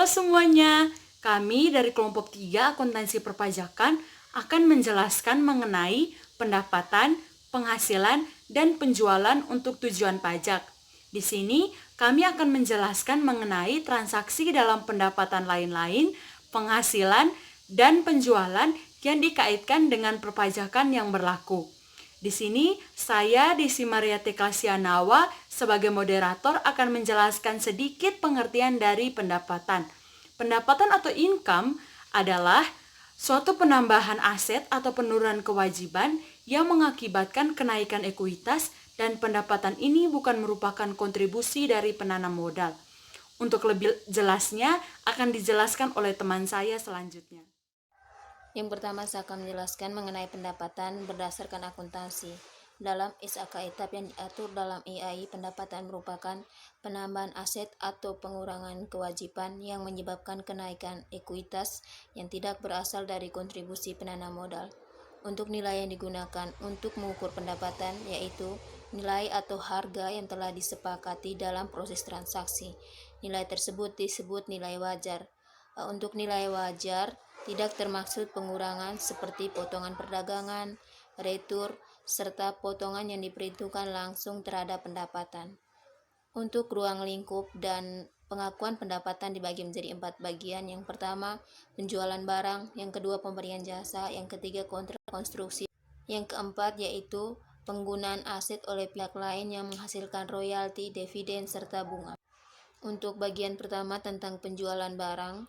semuanya, kami dari kelompok 3 akuntansi perpajakan akan menjelaskan mengenai pendapatan, penghasilan, dan penjualan untuk tujuan pajak. Di sini kami akan menjelaskan mengenai transaksi dalam pendapatan lain-lain, penghasilan, dan penjualan yang dikaitkan dengan perpajakan yang berlaku. Di sini, saya Desi Mariati Klasianawa sebagai moderator akan menjelaskan sedikit pengertian dari pendapatan. Pendapatan atau income adalah suatu penambahan aset atau penurunan kewajiban yang mengakibatkan kenaikan ekuitas dan pendapatan ini bukan merupakan kontribusi dari penanam modal. Untuk lebih jelasnya akan dijelaskan oleh teman saya selanjutnya. Yang pertama, saya akan menjelaskan mengenai pendapatan berdasarkan akuntansi. Dalam SAK etap yang diatur dalam IAI, pendapatan merupakan penambahan aset atau pengurangan kewajiban yang menyebabkan kenaikan ekuitas yang tidak berasal dari kontribusi penanam modal. Untuk nilai yang digunakan untuk mengukur pendapatan yaitu nilai atau harga yang telah disepakati dalam proses transaksi. Nilai tersebut disebut nilai wajar. Untuk nilai wajar tidak termaksud pengurangan seperti potongan perdagangan, retur, serta potongan yang diperhitungkan langsung terhadap pendapatan. Untuk ruang lingkup dan pengakuan pendapatan dibagi menjadi 4 bagian. Yang pertama, penjualan barang, yang kedua pemberian jasa, yang ketiga kontrak konstruksi, yang keempat yaitu penggunaan aset oleh pihak lain yang menghasilkan royalti, dividen, serta bunga. Untuk bagian pertama tentang penjualan barang,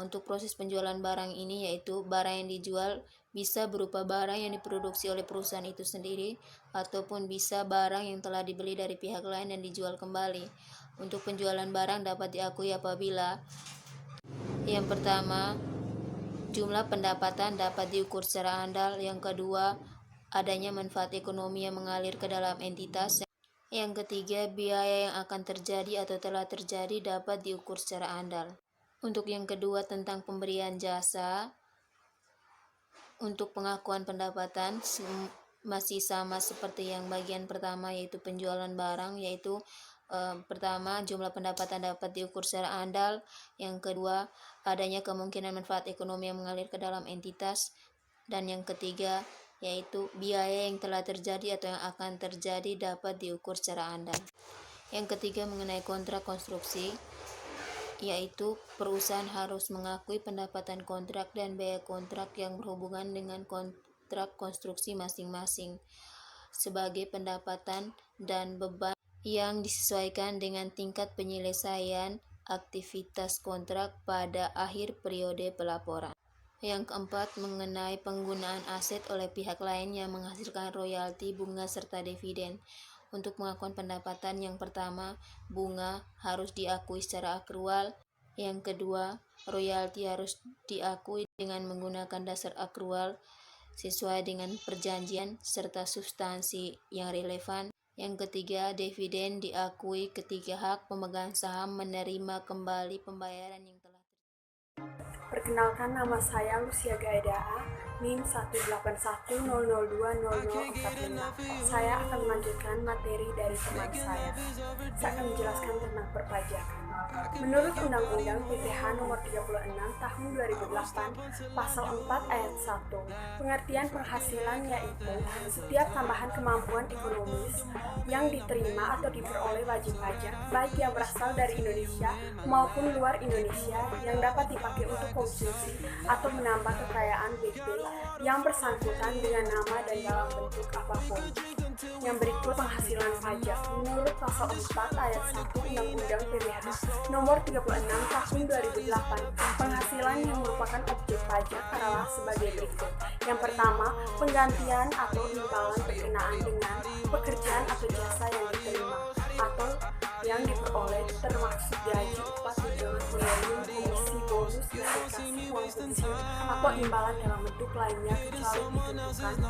untuk proses penjualan barang ini yaitu barang yang dijual bisa berupa barang yang diproduksi oleh perusahaan itu sendiri ataupun bisa barang yang telah dibeli dari pihak lain dan dijual kembali. Untuk penjualan barang dapat diakui apabila yang pertama, jumlah pendapatan dapat diukur secara andal. Yang kedua, adanya manfaat ekonomi yang mengalir ke dalam entitas. Yang ketiga, biaya yang akan terjadi atau telah terjadi dapat diukur secara andal. Untuk yang kedua tentang pemberian jasa, untuk pengakuan pendapatan masih sama seperti yang bagian pertama yaitu penjualan barang, yaitu pertama jumlah pendapatan dapat diukur secara andal, yang kedua adanya kemungkinan manfaat ekonomi yang mengalir ke dalam entitas, dan yang ketiga yaitu biaya yang telah terjadi atau yang akan terjadi dapat diukur secara andal. Yang ketiga mengenai kontrak konstruksi, yaitu perusahaan harus mengakui pendapatan kontrak dan biaya kontrak yang berhubungan dengan kontrak konstruksi masing-masing sebagai pendapatan dan beban yang disesuaikan dengan tingkat penyelesaian aktivitas kontrak pada akhir periode pelaporan. Yang keempat mengenai penggunaan aset oleh pihak lain yang menghasilkan royalti, bunga, serta dividen. Untuk pengakuan pendapatan, yang pertama, bunga harus diakui secara akrual. Yang kedua, royalti harus diakui dengan menggunakan dasar akrual sesuai dengan perjanjian serta substansi yang relevan. Yang ketiga, dividen diakui ketika hak pemegang saham menerima kembali pembayaran yang telah Perkenalkan, nama saya Lucia Gaedaa, NIM 181002045. Saya akan melanjutkan materi dari teman saya. Saya akan menjelaskan tentang perpajakan. Menurut Undang-Undang PPH Nomor 36 Tahun 2008, Pasal 4 Ayat 1, pengertian penghasilan yaitu setiap tambahan kemampuan ekonomis yang diterima atau diperoleh wajib pajak, baik yang berasal dari Indonesia maupun luar Indonesia, yang dapat dipakai untuk konsumsi atau menambah kekayaan BP yang bersangkutan dengan nama dan dalam bentuk apapun. Yang berikut penghasilan pajak. Menurut Pasal 4 Ayat 1 Undang-Undang PPH Nomor 36 Tahun 2008, penghasilan yang merupakan objek pajak adalah sebagai berikut. Yang pertama, penggantian atau imbalan berkenaan dengan pekerjaan atau jasa yang diterima atau yang diperoleh, termasuk gaji, upah, tunjangan honorer, komisi, bonus, gratifikasi, uang pensiun, atau imbalan dalam bentuk lainnya kecuali ditentukan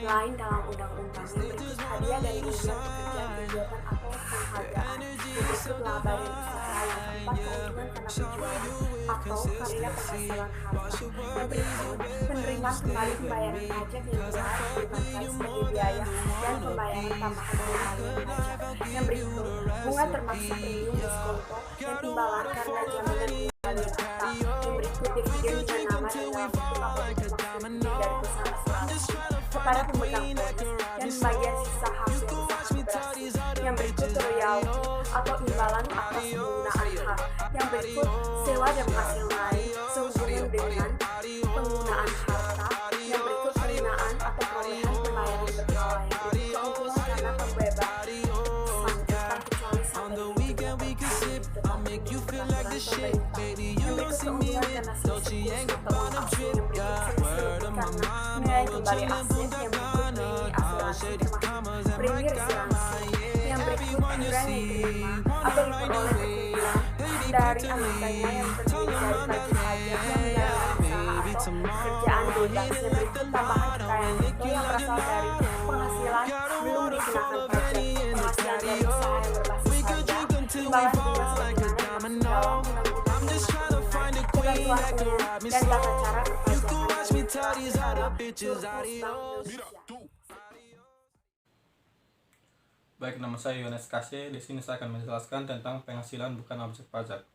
lain dalam undang-undang. Yang berikut hadiah dari undian pekerjaan, kegiatan atau penghargaan. Yang berikut laba dari usaha. Yang keempat, keuntungan karena penjualan atau karya penghasilan harta. Yang berikut penerimaan kembali pembayaran pajak yang telah ditetapkan sebagai biaya dan pembayaran tambahan pembayaran pajak. Yang berikut bunga termasuk premium diskonto dan imbalan karena jaminan menjalani harta. Yang berikut dividen dengan nama dan dalam bentuk apapun termasuk dividen dari usaha asuransi kepada pemegang polis dan pembagian sisa hasil usaha koperasi. Yang berikut royalti atau imbalan atas penggunaan hak. Yang berikut sewa dan penghasilan lain sehubungan dengan penggunaan harta. Yang berikut penggunaan atau perolehan pembayaran berkala. Yang berikut keuntungan karena pembebasan utang kecuali sampai yang berikut keuntungan karena selisih atau uang asli. Yang berikut selisih karena nilai kembali aset. Yang berikut premi asuransi termasuk premi asuransi. Yang berikut iuran yang diterima atau diperoleh keuntungan dari anggotanya yang terdiri dari wajib pajak yang menjalankan usaha atau pekerjaan bebas. Yang berikut tambahan kekayaan neto yang berasal dari penghasilan belum dikenakan pajak, penghasilan dari usaha yang berbasis pajak, imbalan bunga sebagaimana yang dalam undang-undang penghasilan, ketentuan umum, dan tata cara perpajakan yang Indonesia. Baik, nama saya Yones Kase. Di sini saya akan menjelaskan tentang penghasilan bukan objek pajak.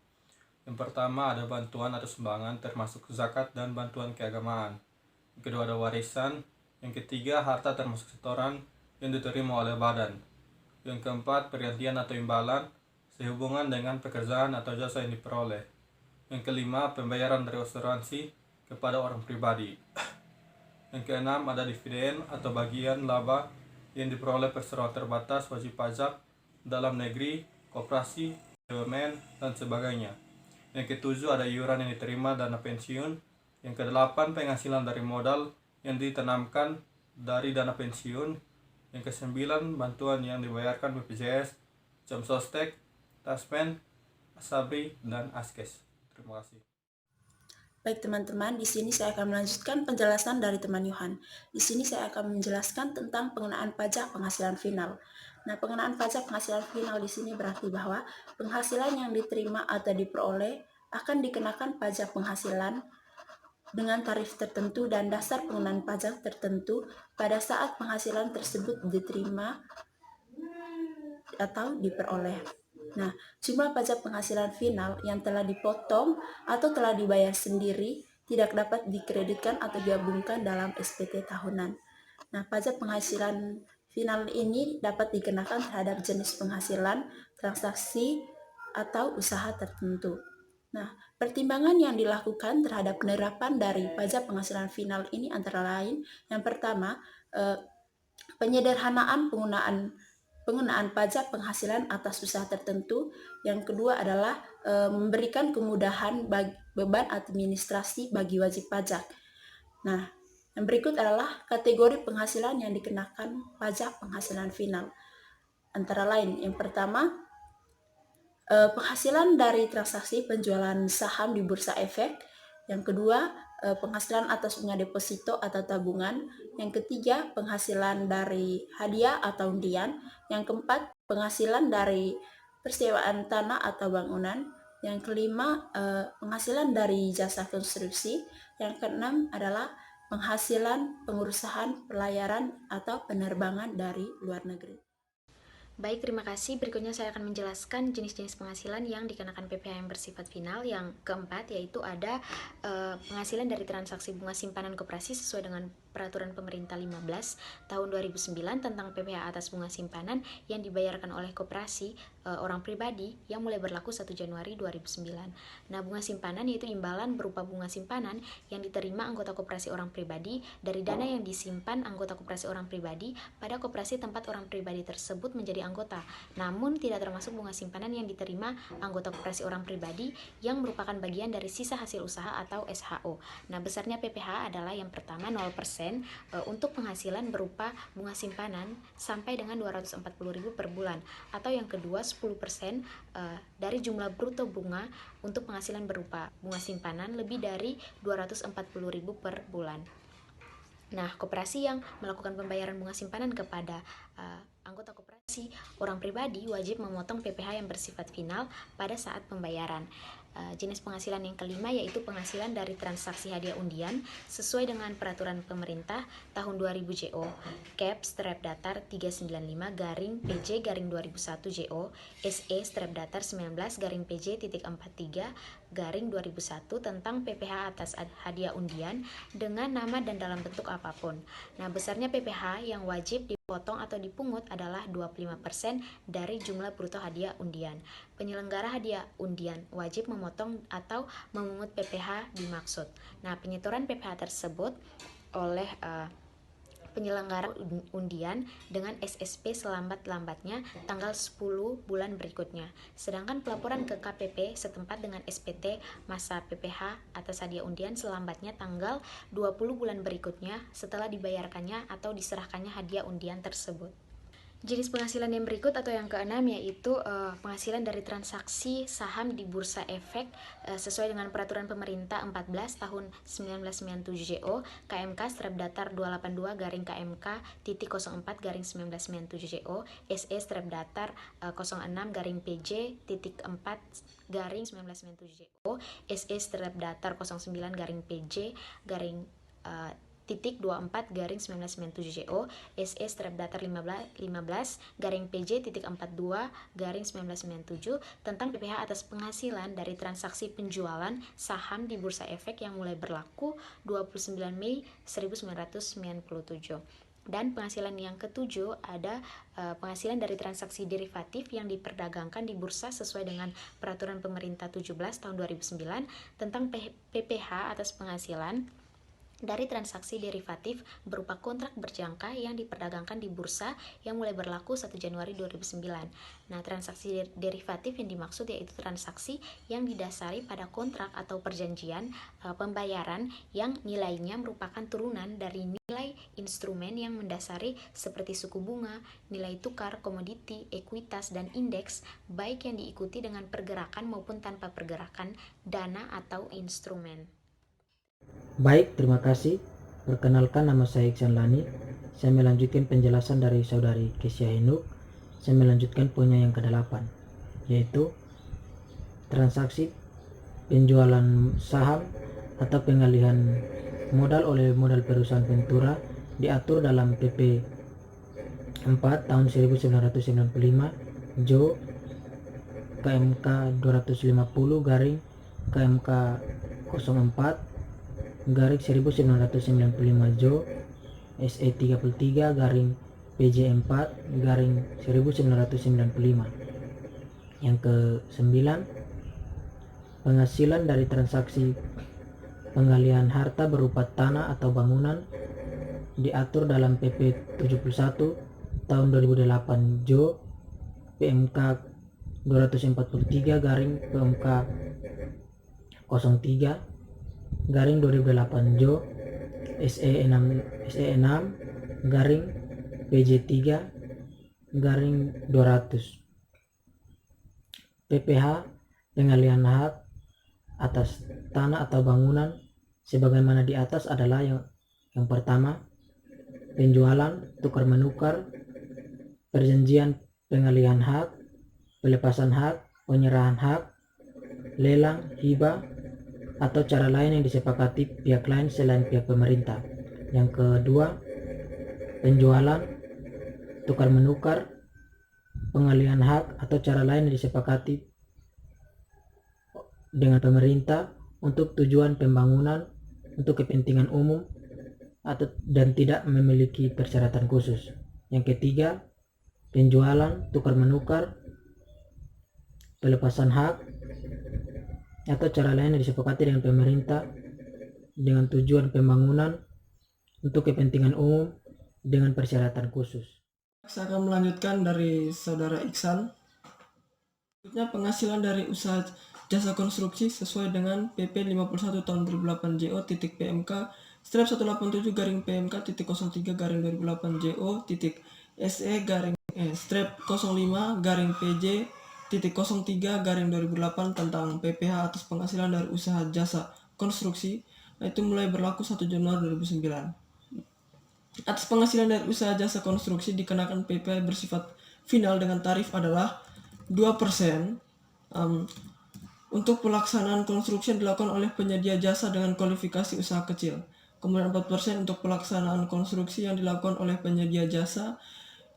Yang pertama ada bantuan atau sumbangan termasuk zakat dan bantuan keagamaan. Yang kedua ada warisan. Yang ketiga harta termasuk setoran yang diterima oleh badan. Yang keempat pergantian atau imbalan sehubungan dengan pekerjaan atau jasa yang diperoleh. Yang kelima pembayaran dari asuransi kepada orang pribadi. Yang keenam ada dividen atau bagian laba yang diperoleh perseroan terbatas wajib pajak dalam negeri, koperasi, BUMN, dan sebagainya. Yang ketujuh ada iuran yang diterima dana pensiun. Yang kedelapan penghasilan dari modal yang ditanamkan dari dana pensiun. Yang kesembilan bantuan yang dibayarkan BPJS, Jam Sostek, Taspen, Asabri, dan Askes. Terima kasih. Baik teman-teman, di sini saya akan melanjutkan penjelasan dari teman Yohan. Di sini saya akan menjelaskan tentang pengenaan pajak penghasilan final. Nah, pengenaan pajak penghasilan final di sini berarti bahwa penghasilan yang diterima atau diperoleh akan dikenakan pajak penghasilan dengan tarif tertentu dan dasar pengenaan pajak tertentu pada saat penghasilan tersebut diterima atau diperoleh. Nah, jumlah pajak penghasilan final yang telah dipotong atau telah dibayar sendiri tidak dapat dikreditkan atau digabungkan dalam SPT tahunan. Nah, pajak penghasilan final ini dapat dikenakan terhadap jenis penghasilan, transaksi, atau usaha tertentu. Nah, pertimbangan yang dilakukan terhadap penerapan dari pajak penghasilan final ini antara lain, yang pertama, penyederhanaan penggunaan pajak penghasilan atas usaha tertentu. Yang kedua adalah memberikan kemudahan beban administrasi bagi wajib pajak. Nah, yang berikut adalah kategori penghasilan yang dikenakan pajak penghasilan final. Antara lain, yang pertama, penghasilan dari transaksi penjualan saham di Bursa Efek. Yang kedua, penghasilan atas bunga deposito atau tabungan. Yang ketiga, penghasilan dari hadiah atau undian. Yang keempat, penghasilan dari persewaan tanah atau bangunan. Yang kelima, penghasilan dari jasa konstruksi. Yang keenam adalah penghasilan pengurusan pelayaran atau penerbangan dari luar negeri. Baik, terima kasih. Berikutnya saya akan menjelaskan jenis-jenis penghasilan yang dikenakan PPh yang bersifat final. Yang keempat yaitu ada penghasilan dari transaksi bunga simpanan koperasi sesuai dengan Peraturan Pemerintah 15 tahun 2009 tentang PPh atas bunga simpanan yang dibayarkan oleh koperasi orang pribadi yang mulai berlaku 1 Januari 2009. Nah, bunga simpanan yaitu imbalan berupa bunga simpanan yang diterima anggota koperasi orang pribadi dari dana yang disimpan anggota koperasi orang pribadi pada koperasi tempat orang pribadi tersebut menjadi anggota. Namun tidak termasuk bunga simpanan yang diterima anggota koperasi orang pribadi yang merupakan bagian dari sisa hasil usaha atau SHO. Nah, besarnya PPh adalah yang pertama 0% untuk penghasilan berupa bunga simpanan sampai dengan 240.000 per bulan, atau yang kedua 10% dari jumlah bruto bunga untuk penghasilan berupa bunga simpanan lebih dari 240.000 per bulan. Nah, koperasi yang melakukan pembayaran bunga simpanan kepada anggota koperasi, orang pribadi wajib memotong PPh yang bersifat final pada saat pembayaran. Jenis penghasilan yang kelima yaitu penghasilan dari transaksi hadiah undian sesuai dengan peraturan pemerintah tahun 2000 JO Cap strap datar 395 garing PJ garing 2001 JO SE strap datar 19 garing PJ titik 43 garing 2001 tentang PPh atas hadiah undian dengan nama dan dalam bentuk apapun. Nah, besarnya PPh yang wajib dipotong atau dipungut adalah 25% dari jumlah bruto hadiah undian. Penyelenggara hadiah undian wajib memotong atau memungut PPh dimaksud. Nah, penyetoran PPh tersebut oleh penyelenggara undian dengan SSP selambat-lambatnya tanggal 10 bulan berikutnya. Sedangkan pelaporan ke KPP setempat dengan SPT masa PPh atas hadiah undian selambatnya tanggal 20 bulan berikutnya setelah dibayarkannya atau diserahkannya hadiah undian tersebut. Jenis penghasilan yang berikut atau yang keenam yaitu penghasilan dari transaksi saham di Bursa Efek sesuai dengan peraturan pemerintah 14 tahun 1997 JO KMK strap datar 282 garing KMK titik 04 garing 1997 JO SE strap datar 06 garing PJ titik 4 garing 1997 JO SE strap datar 09 garing PJ garing titik 24 garing 1997 JO SE strap datar 15 garing PJ titik 42 garing 1997 tentang PPh atas penghasilan dari transaksi penjualan saham di Bursa Efek yang mulai berlaku 29 Mei 1997. Dan penghasilan yang ketujuh ada penghasilan dari transaksi derivatif yang diperdagangkan di bursa sesuai dengan peraturan pemerintah 17 tahun 2009 tentang PPh atas penghasilan dari transaksi derivatif berupa kontrak berjangka yang diperdagangkan di bursa yang mulai berlaku 1 Januari 2009. Nah, transaksi derivatif yang dimaksud yaitu transaksi yang didasari pada kontrak atau perjanjian pembayaran yang nilainya merupakan turunan dari nilai instrumen yang mendasari seperti suku bunga, nilai tukar, komoditi, ekuitas, dan indeks, baik yang diikuti dengan pergerakan maupun tanpa pergerakan dana atau instrumen. Baik, terima kasih. Perkenalkan, nama saya Iksan Lani. Saya melanjutkan penjelasan dari saudari Kesia Hinuk. Saya melanjutkan poinnya yang ke-8, yaitu transaksi penjualan saham atau pengalihan modal oleh modal perusahaan Ventura diatur dalam PP 4 tahun 1995 JO KMK 250 garing KMK 04 garing 1995 JO SE 33 garing PJ 4 garing 1995. Yang ke-9, penghasilan dari transaksi pengalihan harta berupa tanah atau bangunan diatur dalam PP 71 tahun 2008 JO PMK 243 garing PMK 03 garing 2008 JO SE 6 garing PJ 3 garing 200. PPh pengalihan hak atas tanah atau bangunan sebagaimana di atas adalah yang pertama, penjualan, tukar menukar, perjanjian pengalihan hak, pelepasan hak, penyerahan hak, lelang, hibah, atau cara lain yang disepakati pihak lain selain pihak pemerintah. Yang kedua, penjualan, tukar menukar, pengalihan hak atau cara lain yang disepakati dengan pemerintah untuk tujuan pembangunan untuk kepentingan umum dan tidak memiliki persyaratan khusus. Yang ketiga, penjualan, tukar menukar, pelepasan hak atau cara lain yang disepakati dengan pemerintah dengan tujuan pembangunan untuk kepentingan umum dengan persyaratan khusus. Saya akan melanjutkan dari saudara Iksan. Selanjutnya, penghasilan dari usaha jasa konstruksi sesuai dengan PP 51 tahun 2008 JO titik PMK strap 187 garing PMK titik 03 garing 2008 JO titik SE garing strap 05 garing PJ titik 03 garing 2008 tentang PPh atas penghasilan dari usaha jasa konstruksi, itu mulai berlaku 1 Januari 2009. Atas penghasilan dari usaha jasa konstruksi dikenakan PPh bersifat final dengan tarif adalah 2%. Untuk pelaksanaan konstruksi yang dilakukan oleh penyedia jasa dengan kualifikasi usaha kecil. Kemudian 4% untuk pelaksanaan konstruksi yang dilakukan oleh penyedia jasa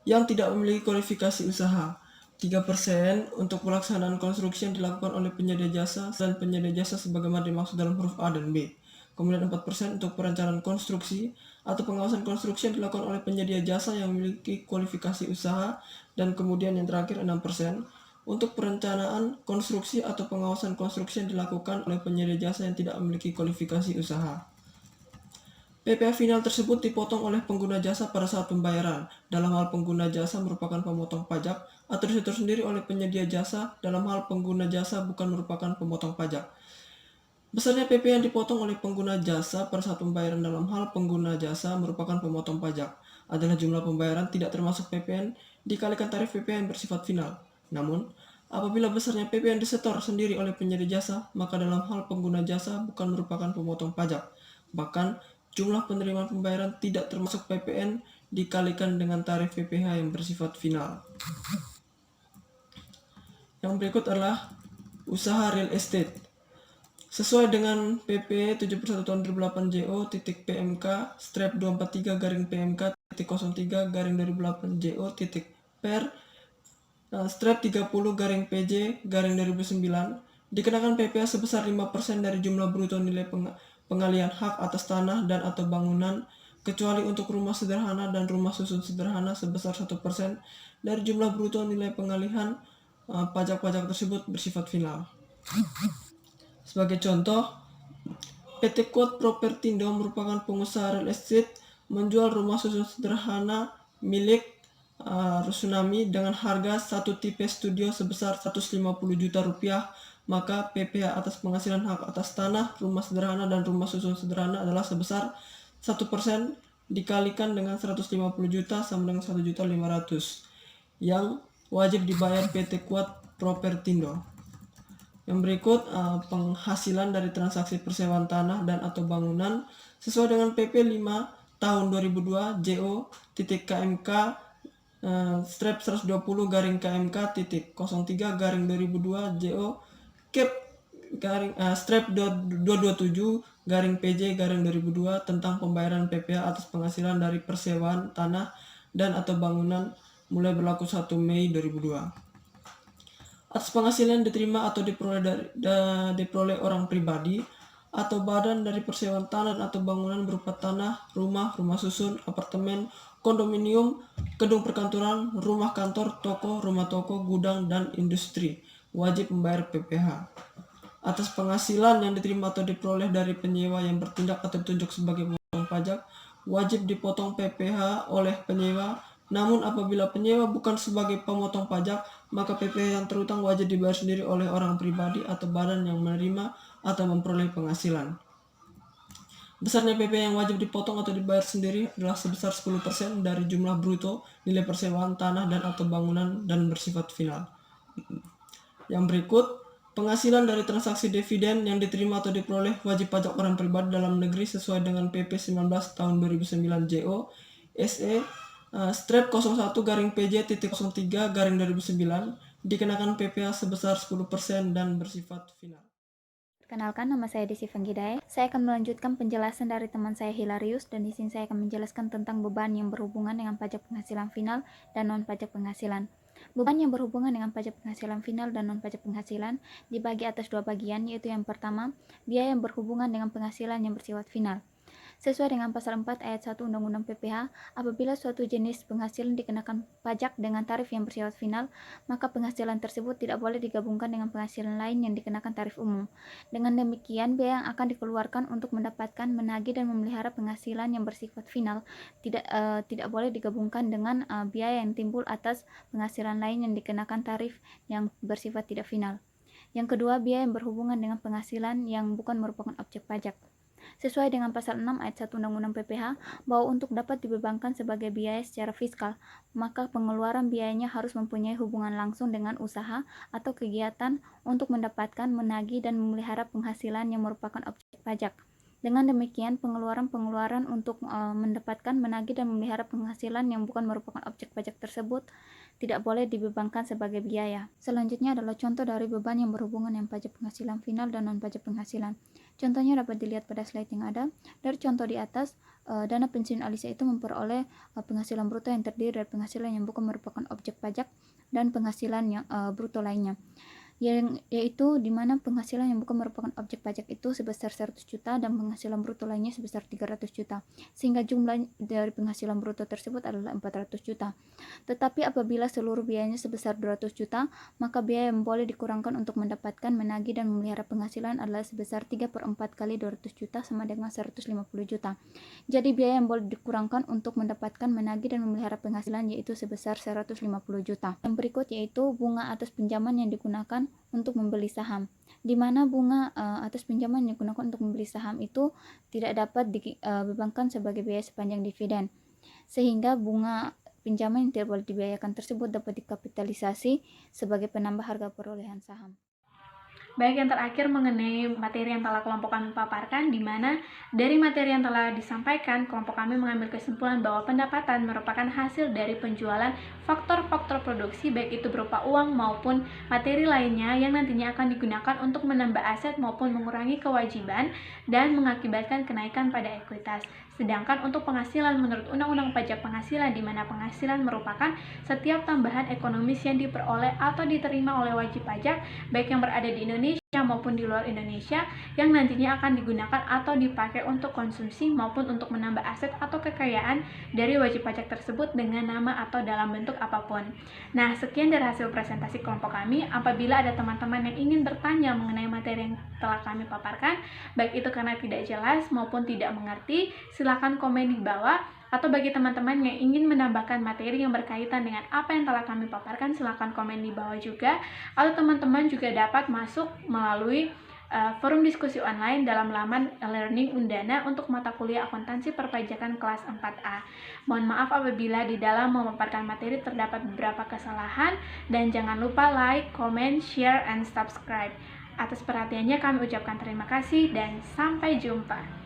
yang tidak memiliki kualifikasi usaha. 3% untuk pelaksanaan konstruksi yang dilakukan oleh penyedia jasa dan penyedia jasa sebagaimana dimaksud dalam huruf A dan B. Kemudian 4% untuk perencanaan konstruksi atau pengawasan konstruksi yang dilakukan oleh penyedia jasa yang memiliki kualifikasi usaha. Dan kemudian yang terakhir 6% untuk perencanaan konstruksi atau pengawasan konstruksi yang dilakukan oleh penyedia jasa yang tidak memiliki kualifikasi usaha. PPh final tersebut dipotong oleh pengguna jasa pada saat pembayaran. Dalam hal pengguna jasa merupakan pemotong pajak atau disetor sendiri oleh penyedia jasa. Dalam hal pengguna jasa bukan merupakan pemotong pajak. Besarnya PP yang dipotong oleh pengguna jasa pada saat pembayaran dalam hal pengguna jasa merupakan pemotong pajak adalah jumlah pembayaran tidak termasuk PPN dikalikan tarif PPN bersifat final. Namun, apabila besarnya PPN disetor sendiri oleh penyedia jasa, maka dalam hal pengguna jasa bukan merupakan pemotong pajak. Bahkan, jumlah penerimaan pembayaran tidak termasuk PPN dikalikan dengan tarif PPh yang bersifat final. Yang berikut adalah usaha real estate. Sesuai dengan PP 71 tahun 2008 JO titik PMK strap 243 garing PMK titik 03 garing 2008 JO titik per strap 30 garing PJ garing 2009 dikenakan PPh sebesar 5% dari jumlah bruto nilai pengalihan hak atas tanah dan atau bangunan kecuali untuk rumah sederhana dan rumah susun sederhana sebesar 1% dari jumlah bruto nilai pengalihan pajak-pajak tersebut bersifat final. Sebagai contoh, PT Quad Propertindo merupakan pengusaha real estate menjual rumah susun sederhana milik Rusunami dengan harga satu tipe studio sebesar 150 juta rupiah, maka PPh atas penghasilan hak atas tanah, rumah sederhana, dan rumah susun sederhana adalah sebesar 1% dikalikan dengan 150 juta sama dengan 1.500.000 yang wajib dibayar PT Quad Propertindo. Yang berikut penghasilan dari transaksi persewaan tanah dan atau bangunan sesuai dengan PP 5 tahun 2002 JO titik KMK strap 120 garing KMK titik 03 garing 2002 JO cap garing strap 227 garing PJ garing 2002 tentang pembayaran PPh atas penghasilan dari persewaan tanah dan atau bangunan mulai berlaku 1 Mei 2002. Atas penghasilan diterima atau diperoleh orang pribadi atau badan dari persewaan tanah atau bangunan berupa tanah, rumah susun, apartemen, kondominium, gedung perkantoran, rumah kantor, toko, rumah toko, gudang, dan industri, wajib membayar PPh. Atas penghasilan yang diterima atau diperoleh dari penyewa yang bertindak atau ditunjuk sebagai pemotong pajak, wajib dipotong PPh oleh penyewa. Namun apabila penyewa bukan sebagai pemotong pajak, maka PPh yang terutang wajib dibayar sendiri oleh orang pribadi atau badan yang menerima atau memperoleh penghasilan. Besarnya PPh yang wajib dipotong atau dibayar sendiri adalah sebesar 10% dari jumlah bruto nilai persewaan tanah dan atau bangunan dan bersifat final. Yang berikut, penghasilan dari transaksi dividen yang diterima atau diperoleh wajib pajak orang pribadi dalam negeri sesuai dengan PP 19 tahun 2009 JO SE strap 01 garing PJ titik 03 garing 2009 dikenakan PPh sebesar 10% dan bersifat final. Perkenalkan, nama saya Desi Fanggidae. Saya akan melanjutkan penjelasan dari teman saya Hilarius, dan di sini saya akan menjelaskan tentang beban yang berhubungan dengan pajak penghasilan final dan non-pajak penghasilan. Beban yang berhubungan dengan pajak penghasilan final dan non-pajak penghasilan dibagi atas dua bagian, yaitu yang pertama, biaya yang berhubungan dengan penghasilan yang bersifat final. Sesuai dengan pasal 4 ayat 1 Undang-Undang PPh, apabila suatu jenis penghasilan dikenakan pajak dengan tarif yang bersifat final, maka penghasilan tersebut tidak boleh digabungkan dengan penghasilan lain yang dikenakan tarif umum. Dengan demikian, biaya yang akan dikeluarkan untuk mendapatkan, menagih, dan memelihara penghasilan yang bersifat final tidak boleh digabungkan dengan biaya yang timbul atas penghasilan lain yang dikenakan tarif yang bersifat tidak final. Yang kedua, biaya yang berhubungan dengan penghasilan yang bukan merupakan objek pajak. Sesuai dengan pasal 6 ayat 1 Undang-Undang PPh, bahwa untuk dapat dibebankan sebagai biaya secara fiskal, maka pengeluaran biayanya harus mempunyai hubungan langsung dengan usaha atau kegiatan untuk mendapatkan, menagih, dan memelihara penghasilan yang merupakan objek pajak. Dengan demikian, pengeluaran-pengeluaran untuk mendapatkan, menagih, dan memelihara penghasilan yang bukan merupakan objek pajak tersebut tidak boleh dibebankan sebagai biaya. Selanjutnya adalah contoh dari beban yang berhubungan dengan pajak penghasilan final dan non-pajak penghasilan. Contohnya dapat dilihat pada slide yang ada. Dari contoh di atas, dana pensiun Alisa itu memperoleh penghasilan bruto yang terdiri dari penghasilan yang bukan merupakan objek pajak dan penghasilan yang bruto lainnya, yaitu di mana penghasilan yang bukan merupakan objek pajak itu sebesar 100 juta dan penghasilan bruto lainnya sebesar 300 juta, sehingga jumlah dari penghasilan bruto tersebut adalah 400 juta. Tetapi apabila seluruh biayanya sebesar 200 juta, maka biaya yang boleh dikurangkan untuk mendapatkan, menagih, dan memelihara penghasilan adalah sebesar 3/4 kali 200 juta sama dengan 150 juta. Jadi biaya yang boleh dikurangkan untuk mendapatkan, menagih, dan memelihara penghasilan yaitu sebesar 150 juta. Yang berikut yaitu bunga atas pinjaman yang digunakan untuk membeli saham, di mana bunga atas pinjaman yang digunakan untuk membeli saham itu tidak dapat dibebankan sebagai biaya sepanjang dividen, sehingga bunga pinjaman yang tidak boleh dibiayakan tersebut dapat dikapitalisasi sebagai penambah harga perolehan saham. Baik, yang terakhir mengenai materi yang telah kelompok kami paparkan, di mana dari materi yang telah disampaikan, kelompok kami mengambil kesimpulan bahwa pendapatan merupakan hasil dari penjualan faktor-faktor produksi, baik itu berupa uang maupun materi lainnya yang nantinya akan digunakan untuk menambah aset maupun mengurangi kewajiban dan mengakibatkan kenaikan pada ekuitas. Sedangkan untuk penghasilan menurut Undang-Undang Pajak Penghasilan, di mana penghasilan merupakan setiap tambahan ekonomis yang diperoleh atau diterima oleh wajib pajak, baik yang berada di Indonesia maupun di luar Indonesia, yang nantinya akan digunakan atau dipakai untuk konsumsi maupun untuk menambah aset atau kekayaan dari wajib pajak tersebut dengan nama atau dalam bentuk apapun. Nah, sekian dari hasil presentasi kelompok kami. Apabila ada teman-teman yang ingin bertanya mengenai materi yang telah kami paparkan, baik itu karena tidak jelas maupun tidak mengerti, silakan komen di bawah. Atau bagi teman-teman yang ingin menambahkan materi yang berkaitan dengan apa yang telah kami paparkan, silakan komen di bawah juga. Atau teman-teman juga dapat masuk melalui forum diskusi online dalam laman Learning Undana untuk mata kuliah akuntansi perpajakan kelas 4A. Mohon maaf apabila di dalam memaparkan materi terdapat beberapa kesalahan, dan jangan lupa like, comment, share, and subscribe. Atas perhatiannya kami ucapkan terima kasih dan sampai jumpa.